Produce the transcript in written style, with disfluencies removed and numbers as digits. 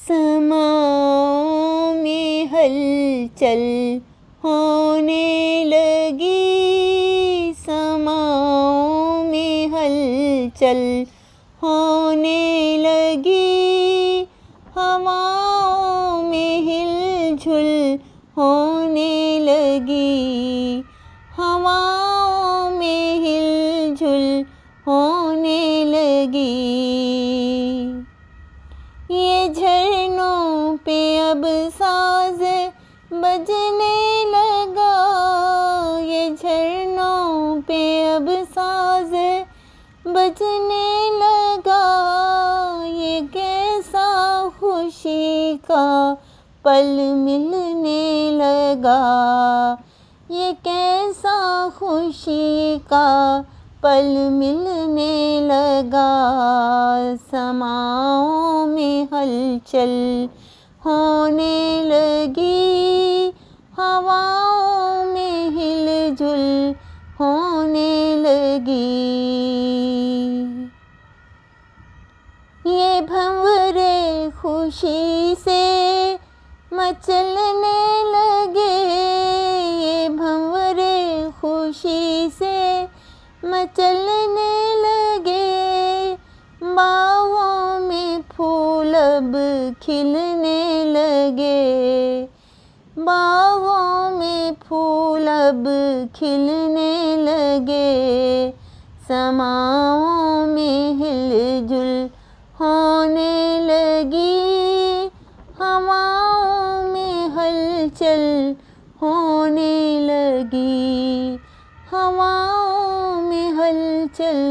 समाओं में हलचल होने लगी, समाओं में हलचल होने लगी, हवाओं में हिलझुल होने लगी, हवाओं में हिलझुल होने लगी। ये झरनों पे अब साज बजने लगा, ये झरनों पे अब साज बजने लगा, ये कैसा खुशी का पल मिलने लगा, ये कैसा खुशी का पल मिलने लगा। समाओं में हलचल होने लगी, हवाओं में हिलझुल होने लगी। ये भंवरे खुशी से मचलने लगे, ये भंवरे खुशी से मचलने लगे, बागों में फूल अब खिलने लगे, बागों में फूल अब खिलने लगे, समाओं में हिलझुल होने लगी, हवाओं में हलचल होने लगी, हवाओं में हलचल